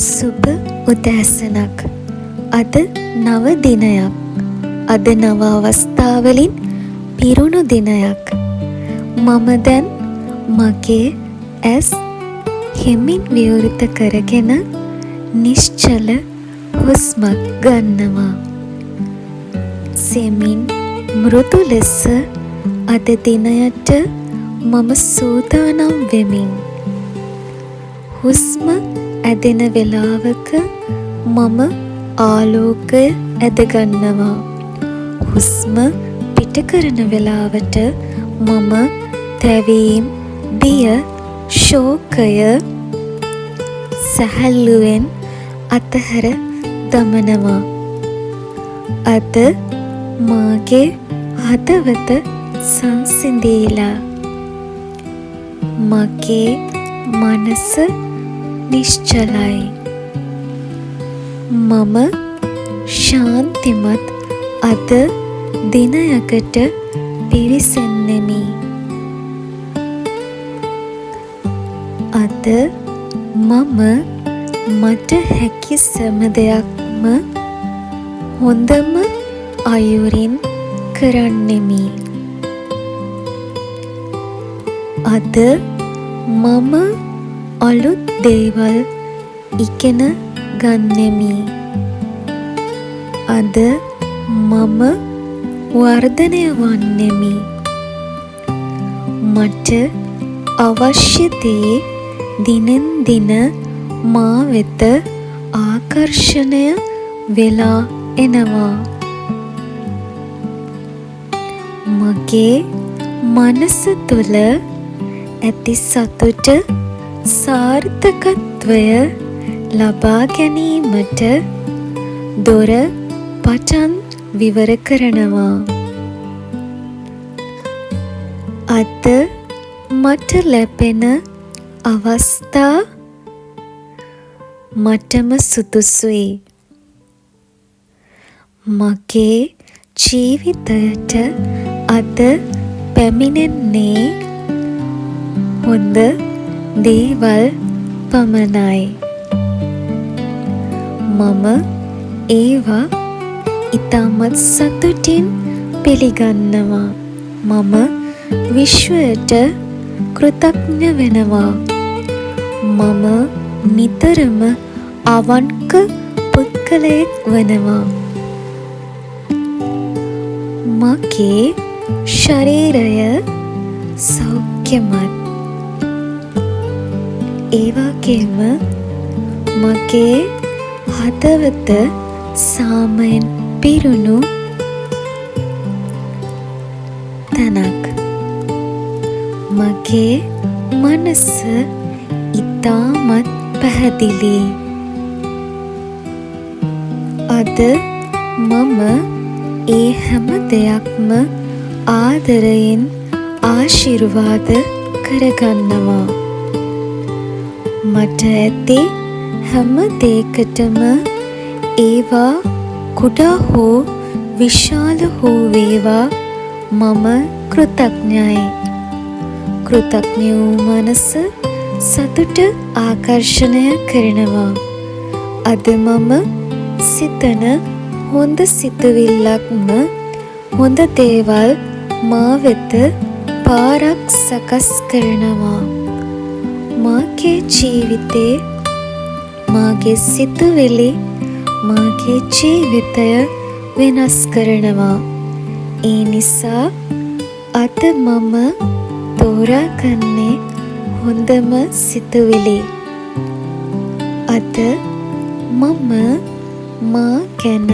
සුබ උදෑසනක්. අද නව දිනයක්. අද නව අවස්ථාවලින් පිරුණු දිනයක්. මම දැන් මගේ ඇස් හිමින් විවෘත කරගෙන නිශ්චල හුස්මක් ගන්නවා. සෙමින් මෘදු ලෙස අද දිනයට මම සූදානම් වෙමින් හුස්ම ඇදෙන වෙලාවක මම ආලෝකය ඇදගන්නවා. හුස්ම පිට කරන වෙලාවට මම තැවීම්, බිය, ශෝකය සැහැල්ලුවෙන් අතහැර දමනවා. අද මාගේ හදවත සංසිඳීලා මගේ මනස නිශ්චලයි. මම ශාන්තිමත් අද දිනයකට පිවිසෙන්නෙමි. අද මම මට හැකි සෑම දෙයක්ම හොඳම අයුරින් කරන්නෙමි. අද මම අලුත් දේවල් ඉගෙන ගන්නෙමි. අද මම වර්ධනය වන්නෙමි. මට අවශ්‍ය දේ දිනෙන් දින මා වෙත ආකර්ෂණය වෙලා එනවා. මගේ මනස තුළ ඇති සතුට සාර්ථකත්වය ලබා ගැනීමට දොර පටන් විවර කරනවා. අද මට ලැබෙන අවස්ථා මටම සුදුසුයි. මගේ ජීවිතයට අද පැමිණෙන්නේ හොඳ දේවල් පමණයි. මම ඒවා ඉතාමත් සතුටින් පිළිගන්නවා. මම විශ්වයට කෘතඥ වෙනවා. මම නිතරම අවංක පුද්ගලයෙක් වෙනවා. මගේ ශරීරය සෞඛ්‍යමත්. ඒ වගේම මගේ හදවත සාමයෙන් පිරුණු තැනක්. මගේ මනස ඉතාමත් පැහැදිලි. අද මම ඒ හැම දෙයක්ම ආදරයෙන් ආශිර්වාද කරගන්නවා. මට ඇති හැම දෙයකටම ඒවා කුඩා හෝ විශාල හෝ වේවා මම කෘතඥයි. කෘතඥ වූ මනස සතුට ආකර්ෂණය කරනවා. අද මම සිතන හොඳ සිතුවිල්ලක්ම හොඳ දේවල් මා වෙත පාරක් සකස් කරනවා. මාගේ ජීවිතේ මාගේ සිතුවිලි මාගේ ජීවිතය වෙනස් කරනවා. ඒ නිසා අද මම තෝරාගන්නේ හොඳම සිතුවිලි. අද මම මා ගැන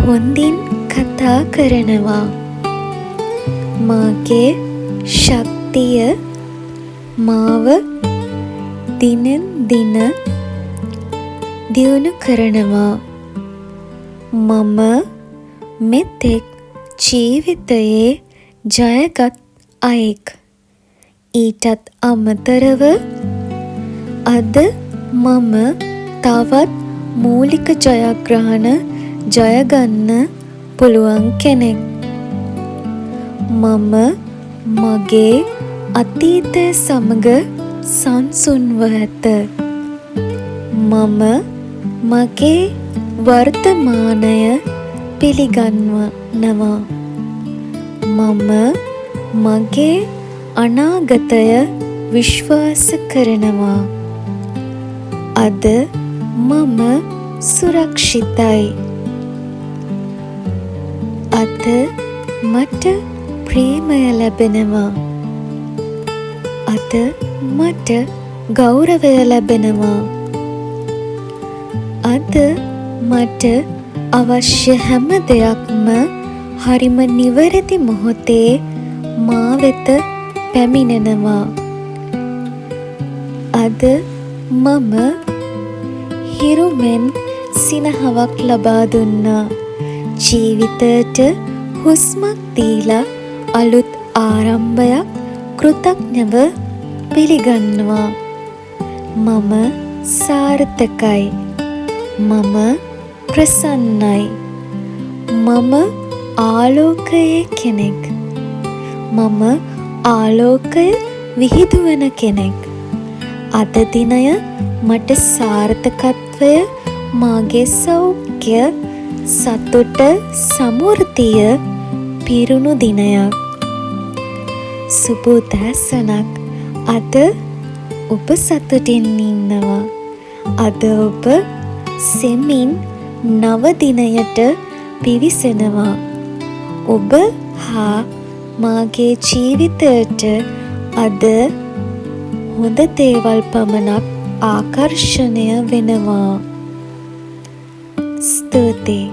හොඳින් කතා කරනවා. මාගේ ශක්තිය මාව දිනෙන් දින දියුණු කරනවා. මම මෙතෙක් ජීවිතයේ ජයගත් අයෙක්. ඊටත් අමතරව අද මම තවත් මූලික ජයග්‍රහණ ජයගන්න පුළුවන් කෙනෙක්. මම මගේ අතීතය සමග සංසුන්ව ඇත. මම මගේ වර්තමානය පිළිගන්නවා. මම මගේ අනාගතය විශ්වාස කරනවා. අද මම සුරක්ෂිතයි. අද මට ප්‍රේමය ලැබෙනවා. අද මට ගෞරවය ලැබෙනවා. අද මට අවශ්‍ය හැම දෙයක්ම හරිම නිවැරදි මොහොතේ මා වෙත පැමිණෙනවා. අද මම හිරුමෙන් සිනහවක් ලබා දුන්නා. ජීවිතයට හුස්මක් දීලා අලුත් ආරම්භයක් කෘතඥව පිළිගන්නවා. මම සාර්ථකයි. මම ප්‍රසන්නයි. මම ආලෝකයේ කෙනෙක්. මම ආලෝකය විහිදුවන කෙනෙක්. අද දිනය මට සාර්ථකත්වය, මාගේ සෞඛ්‍ය, සතුට, සමෘද්ධිය පිරුණු දිනයක්. සුබ උදෑසනක්. අද ඔබ සතුටින් ඉන්නවා. අද ඔබ සෙමින් නව දිනයට පිවිසෙනවා. ඔබ හා මාගේ ජීවිතයට අද හොඳ දේවල් පමණක් ආකර්ෂණය වෙනවා. ස්තුතියි.